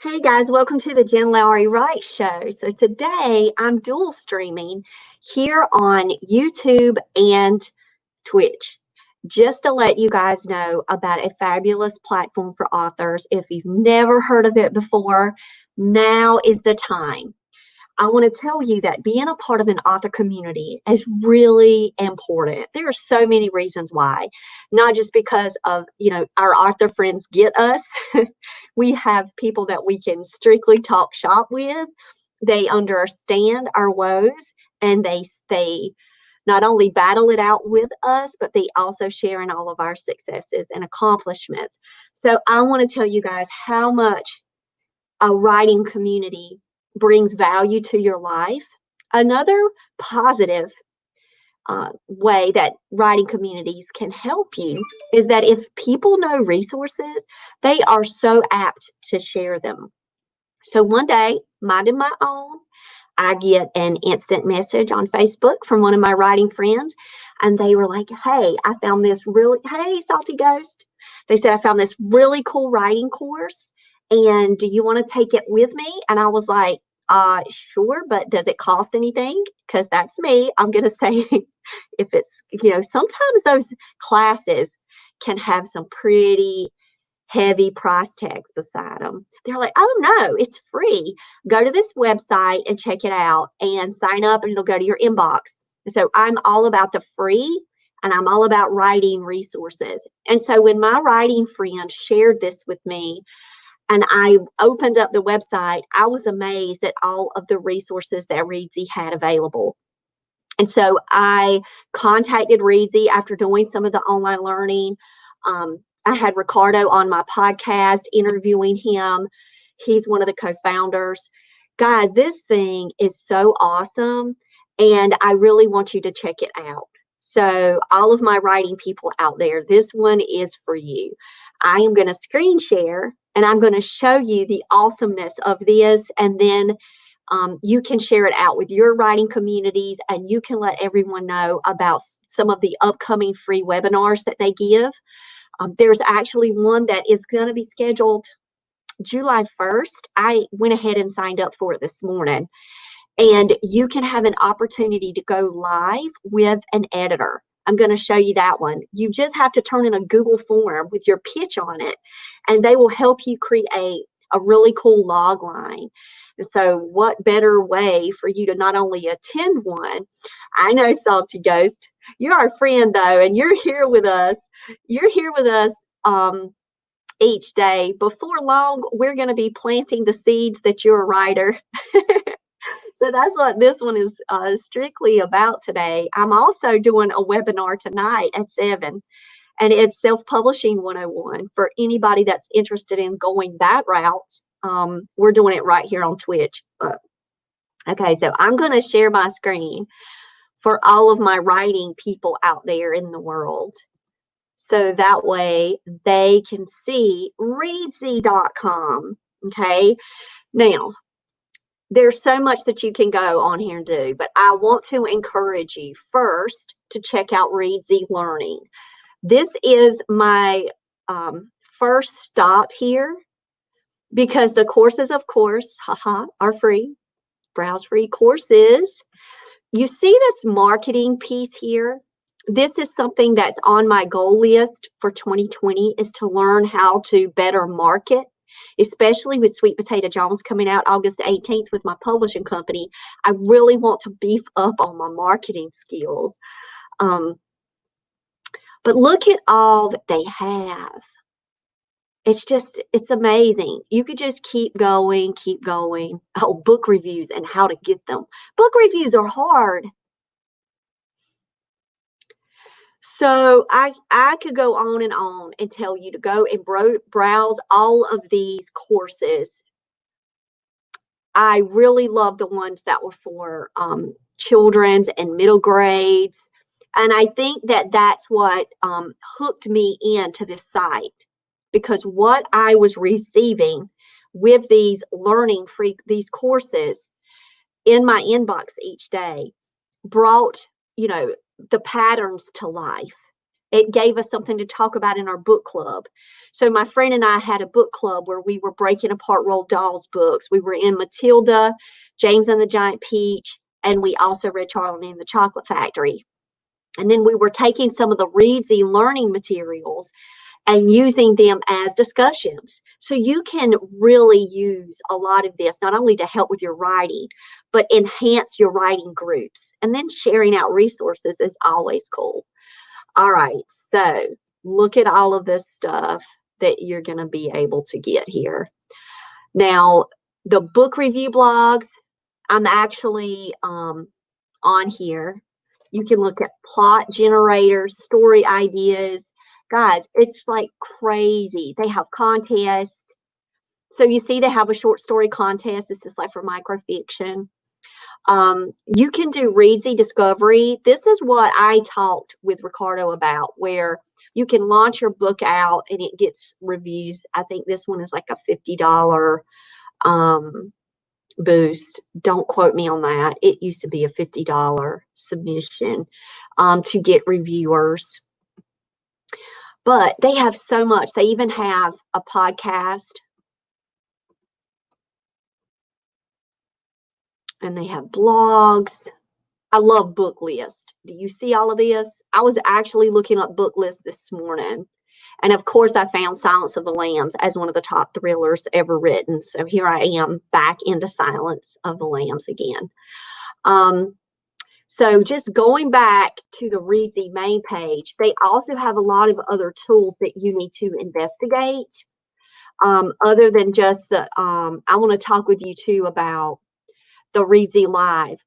Hey guys, welcome to the Jen Lowry Wright Show. So today I'm dual streaming here on YouTube and Twitch. Just to let you guys know about a fabulous platform for authors. If you've never heard of it before, now is the time. I want to tell you that being a part of an author community is really important. There are so many reasons why, not just because of, our author friends get us. We have people that we can strictly talk shop with. They understand our woes and they not only battle it out with us, but they also share in all of our successes and accomplishments. So I want to tell you guys how much a writing community brings value to your life. Another positive way that writing communities can help you is that if people know resources, they are so apt to share them. So one day, minding my own, I get an instant message on Facebook from one of my writing friends, and they were like, hey, hey, Salty Ghost. They said, I found this really cool writing course, and do you want to take it with me? And I was like, sure, but does it cost anything? Because that's me. I'm going to say if it's, sometimes those classes can have some pretty heavy price tags beside them. They're like, oh no, it's free. Go to this website and check it out and sign up and it'll go to your inbox. So I'm all about the free and I'm all about writing resources. And so when my writing friend shared this with me and I opened up the website, I was amazed at all of the resources that Reedsy had available. And so I contacted Reedsy after doing some of the online learning. I had Ricardo on my podcast interviewing him. He's one of the co-founders. Guys, this thing is so awesome, and I really want you to check it out. So all of my writing people out there, this one is for you. I am going to screen share, and I'm going to show you the awesomeness of this, and then you can share it out with your writing communities, and you can let everyone know about some of the upcoming free webinars that they give. There's actually one that is going to be scheduled July 1st. I went ahead and signed up for it this morning. And you can have an opportunity to go live with an editor. I'm going to show you that one. You just have to turn in a Google form with your pitch on it, and they will help you create a really cool log line. And so what better way for you to not only attend one? I know, Salty Ghost, you're our friend though, and you're here with us. You're here with us each day. Before long, we're going to be planting the seeds that you're a writer. So that's what this one is strictly about today. I'm also doing a webinar tonight at 7, and it's Self-Publishing 101 for anybody that's interested in going that route. We're doing it right here on Twitch. Okay, so I'm going to share my screen for all of my writing people out there in the world. So that way they can see Reedsy.com. Okay, now there's so much that you can go on here and do, but I want to encourage you first to check out Reedsy Learning. This is my first stop here because the courses, of course, are free, browse free courses. You see this marketing piece here? This is something that's on my goal list for 2020 is to learn how to better market, especially with Sweet Potato Jones coming out August 18th with my publishing company. I really want to beef up on my marketing skills. But look at all that they have. It's amazing. You could just keep going, keep going. Oh, book reviews and how to get them. Book reviews are hard. So I could go on and tell you to go and browse all of these courses. I really love the ones that were for children's and middle grades. And I think that that's what hooked me into this site, because what I was receiving with these these courses in my inbox each day brought, the patterns to life. it gave us something to talk about in our book club. So my friend and I had a book club where we were breaking apart Roald Dahl's books. We were in Matilda, James and the Giant Peach, and we also read Charlie and the Chocolate Factory. And then we were taking some of the Reedsy learning materials and using them as discussions. So you can really use a lot of this, not only to help with your writing, but enhance your writing groups. And then sharing out resources is always cool. All right, so look at all of this stuff that you're going to be able to get here. Now, the book review blogs, I'm actually on here. You can look at plot generators, story ideas. Guys, it's like crazy. They have contests. So you see they have a short story contest. This is like for microfiction. You can do Reedsy Discovery. This is what I talked with Ricardo about, where you can launch your book out and it gets reviews. I think this one is like a $50 boost. Don't quote me on that. It used to be a $50 submission to get reviewers. But they have so much. They even have a podcast. And they have blogs. I love book list. Do you see all of this? I was actually looking up book lists this morning. And of course, I found Silence of the Lambs as one of the top thrillers ever written. So here I am back into Silence of the Lambs again. So just going back to the Reedsy main page, they also have a lot of other tools that you need to investigate. Other than just the, I want to talk with you too about the Reedsy Live.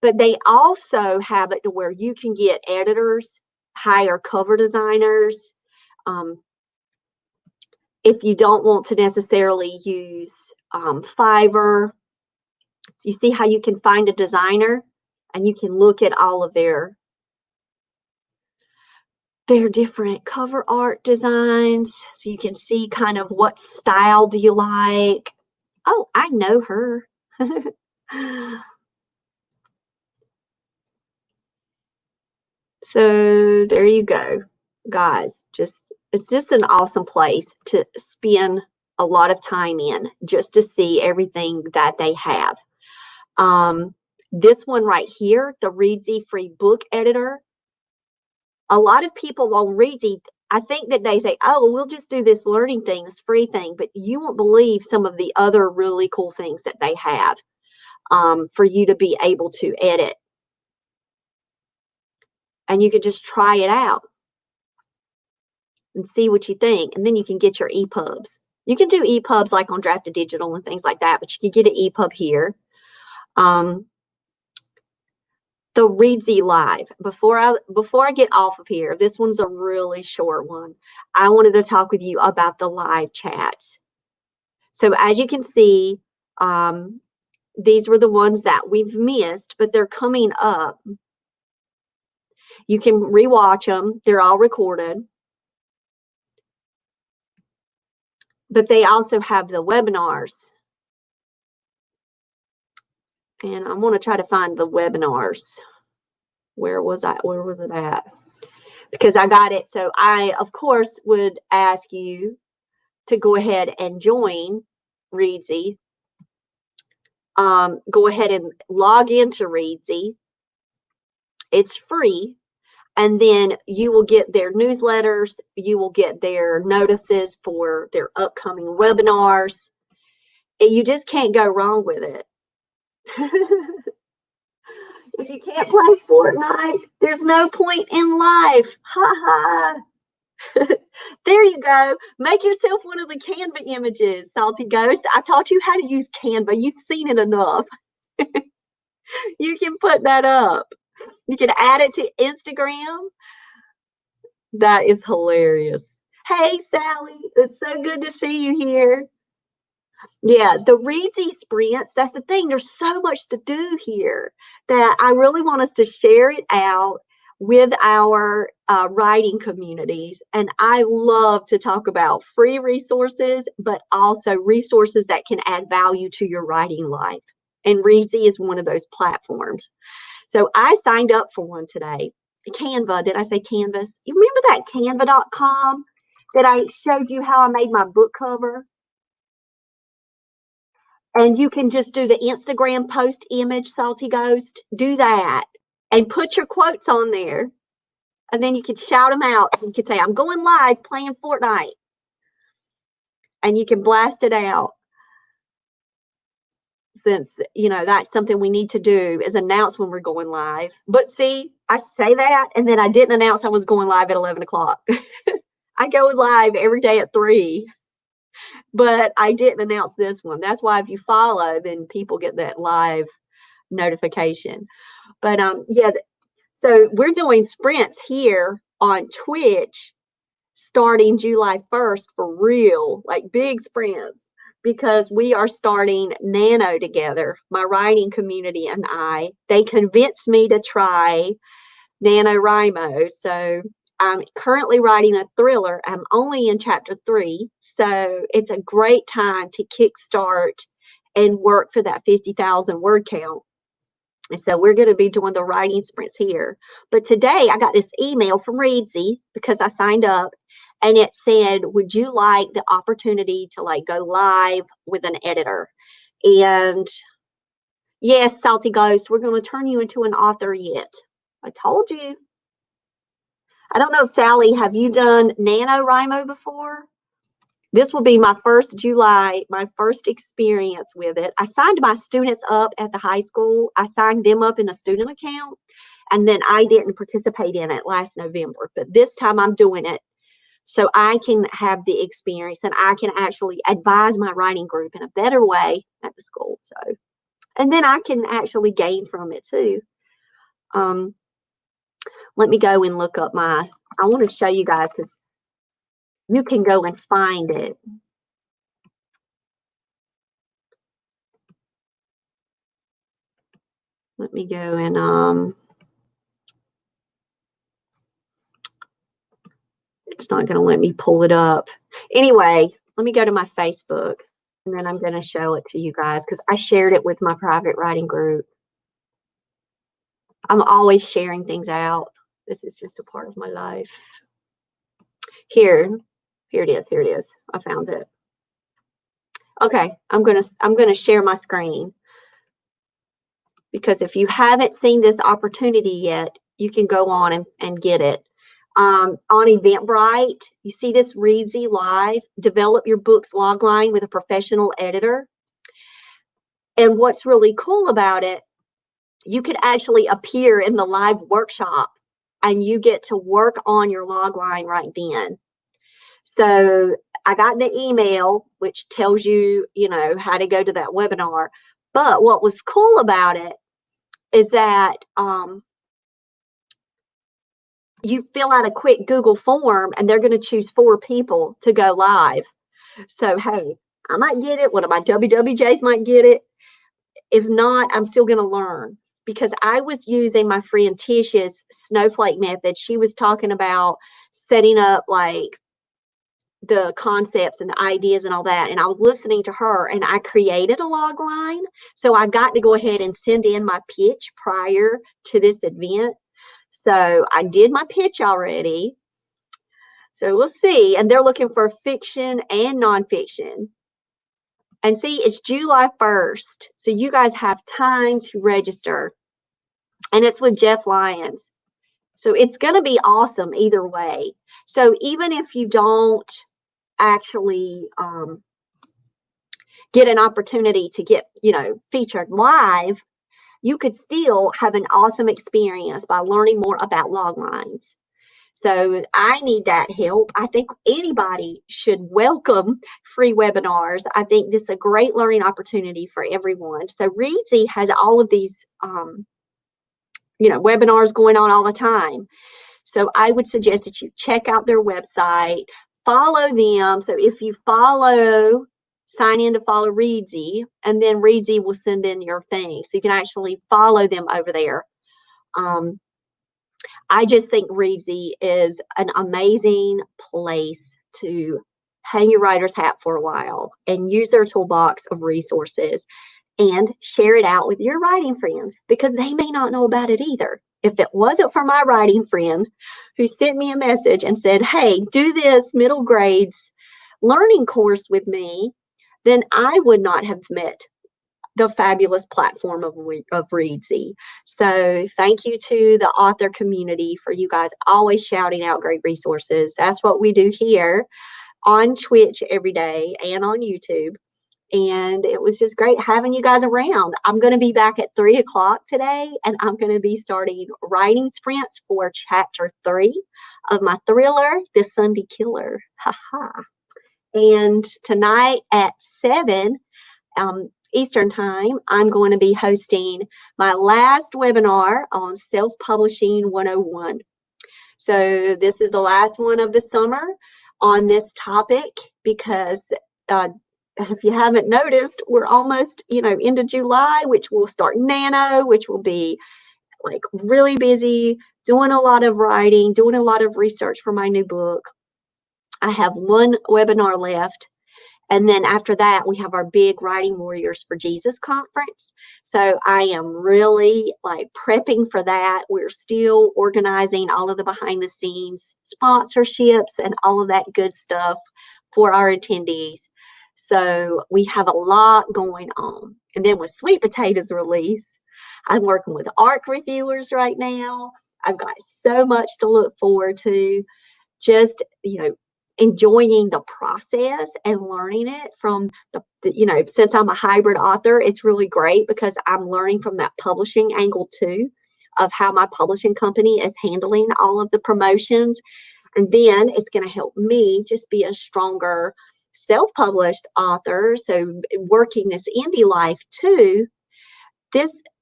But they also have it to where you can get editors, hire cover designers. If you don't want to necessarily use Fiverr, you see how you can find a designer and you can look at all of their different cover art designs. So you can see kind of what style do you like. Oh, I know her. So there you go, guys. It's just an awesome place to spend a lot of time in just to see everything that they have. This one right here, the Reedsy free book editor. A lot of people on Reedsy, I think that they say, oh, we'll just do this learning thing, this free thing, but you won't believe some of the other really cool things that they have for you to be able to edit. And you can just try it out and see what you think. And then you can get your EPUBs. You can do EPUBs like on Drafted Digital and things like that, but you can get an EPUB here. The Reedsy Live. Before I get off of here, this one's a really short one. I wanted to talk with you about the live chats. So as you can see, these were the ones that we've missed, but they're coming up. You can rewatch them. They're all recorded. But they also have the webinars. And I'm going to try to find the webinars. Where was it at? Because I got it. So I, of course, would ask you to go ahead and join Reedsy. Go ahead and log into Reedsy. It's free. And then you will get their newsletters. You will get their notices for their upcoming webinars. And you just can't go wrong with it. If you can't play Fortnite, there's no point in life. Ha ha. There you go. Make yourself one of the Canva images, Salty Ghost. I taught you how to use Canva. You've seen it enough. You can put that up. You can add it to Instagram. That is hilarious. Hey, Sally. It's so good to see you here. Yeah, the Reedsy sprints, that's the thing. There's so much to do here that I really want us to share it out with our writing communities. And I love to talk about free resources, but also resources that can add value to your writing life. And Reedsy is one of those platforms. So I signed up for one today. Canva. Did I say Canvas? You remember that canva.com that I showed you how I made my book cover? And you can just do the Instagram post image, Salty Ghost. Do that and put your quotes on there. And then you can shout them out. You can say, I'm going live playing Fortnite. And you can blast it out. Since, you know, that's something we need to do is announce when we're going live. But see, I say that, and then I didn't announce I was going live at 11 o'clock. I go live every day at 3, but I didn't announce this one. That's why if you follow, then people get that live notification. But yeah, so we're doing sprints here on Twitch starting July 1st for real, like big sprints, because we are starting Nano together, my writing community and I. They convinced me to try NaNoWriMo. So I'm currently writing a thriller. I'm only in chapter 3. So it's a great time to kickstart and work for that 50,000 word count. And so we're going to be doing the writing sprints here. But today I got this email from Reedsy because I signed up, and it said, would you like the opportunity to like go live with an editor? And yes, Salty Ghost, we're going to turn you into an author yet. I told you. I don't know if Sally, have you done NaNoWriMo before? This will be my first July, my first experience with it. I signed my students up at the high school. I signed them up in a student account, and then I didn't participate in it last November. But this time I'm doing it so I can have the experience and I can actually advise my writing group in a better way at the school. So, and then I can actually gain from it too. Let me go and look up I want to show you guys because you can go and find it. Let me go and it's not going to let me pull it up. Anyway, let me go to my Facebook, and then I'm going to show it to you guys because I shared it with my private writing group. I'm always sharing things out. This is just a part of my life. Here it is. Here it is. I found it. Okay, I'm gonna share my screen, because if you haven't seen this opportunity yet, you can go on and get it. On Eventbrite, you see this Reedsy Live, develop your book's logline with a professional editor. And what's really cool about it, you could actually appear in the live workshop and you get to work on your logline right then. So I got the email, which tells you, you know, how to go to that webinar. But what was cool about it is that you fill out a quick Google form and they're going to choose 4 people to go live. So, hey, I might get it. One of my WWJs might get it. If not, I'm still going to learn, because I was using my friend Tisha's snowflake method. She was talking about setting up like the concepts and the ideas and all that. And I was listening to her and I created a log line. So I got to go ahead and send in my pitch prior to this event. So I did my pitch already. So we'll see. And they're looking for fiction and nonfiction. And see, it's July 1st. So you guys have time to register. And it's with Jeff Lyons. So it's going to be awesome either way. So even if you don't actually get an opportunity to get, you know, featured live, you could still have an awesome experience by learning more about log lines. So I need that help. I think anybody should welcome free webinars. I think this is a great learning opportunity for everyone. So Reedsy has all of these, you know, webinars going on all the time. So I would suggest that you check out their website, follow them. So if you follow, sign in to follow Reedsy, and then Reedsy will send in your thing. So you can actually follow them over there. I just think Reedsy is an amazing place to hang your writer's hat for a while and use their toolbox of resources and share it out with your writing friends, because they may not know about it either. if it wasn't for my writing friend who sent me a message and said, hey, do this middle grades learning course with me, then I would not have met the fabulous platform of Reedsy. So thank you to the author community for you guys always shouting out great resources. That's what we do here on Twitch every day and on YouTube. And it was just great having you guys around. I'm going to be back at 3 o'clock today, and I'm going to be starting writing sprints for chapter 3 of my thriller, The Sunday Killer. Haha. And tonight at 7 Eastern Time, I'm going to be hosting my last webinar on Self-Publishing 101. So this is the last one of the summer on this topic because if you haven't noticed, we're almost, into July, which will start Nano, which will be like really busy, doing a lot of writing, doing a lot of research for my new book. I have one webinar left. And then after that, we have our big Writing Warriors for Jesus conference. So I am really like prepping for that. We're still organizing all of the behind the scenes sponsorships and all of that good stuff for our attendees. So we have a lot going on. And then with Sweet Potatoes release, I'm working with ARC reviewers right now. I've got so much to look forward to. Just, enjoying the process and learning it from since I'm a hybrid author, it's really great because I'm learning from that publishing angle too, of how my publishing company is handling all of the promotions. And then it's going to help me just be a stronger self-published author. So working this indie life too,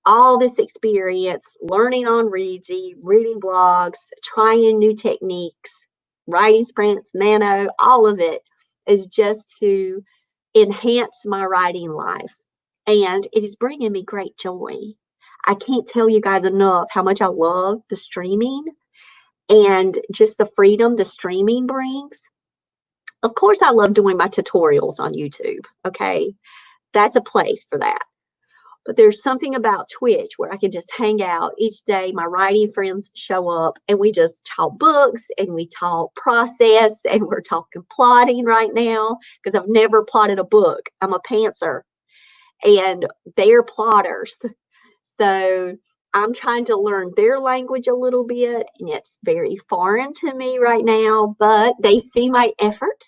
all this experience, learning on Reedsy, reading blogs, trying new techniques, writing sprints, Nano, all of it is just to enhance my writing life. And it is bringing me great joy. I can't tell you guys enough how much I love the streaming and just the freedom the streaming brings. Of course, I love doing my tutorials on YouTube, okay? That's a place for that. But there's something about Twitch where I can just hang out each day. My writing friends show up and we just talk books and we talk process and we're talking plotting right now because I've never plotted a book. I'm a pantser and they're plotters. So I'm trying to learn their language a little bit and it's very foreign to me right now, but they see my effort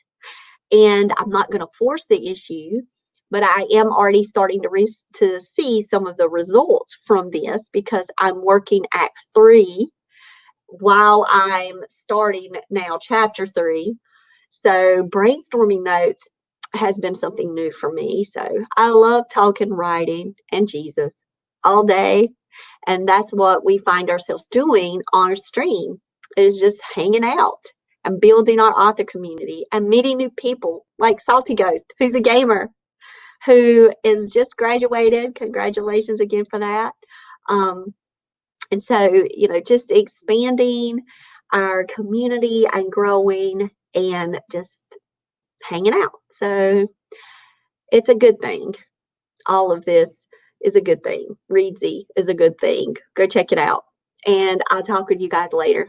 and I'm not going to force the issue. But I am already starting to see some of the results from this because I'm working Act 3 while I'm starting now Chapter 3. So brainstorming notes has been something new for me. So I love talking, writing, and Jesus all day. And that's what we find ourselves doing on our stream is just hanging out and building our author community and meeting new people like Salty Ghost, who's a gamer, who is just graduated. Congratulations again for that. And so, just expanding our community and growing and just hanging out. So it's a good thing. All of this is a good thing. Reedsy is a good thing. Go check it out. And I'll talk with you guys later.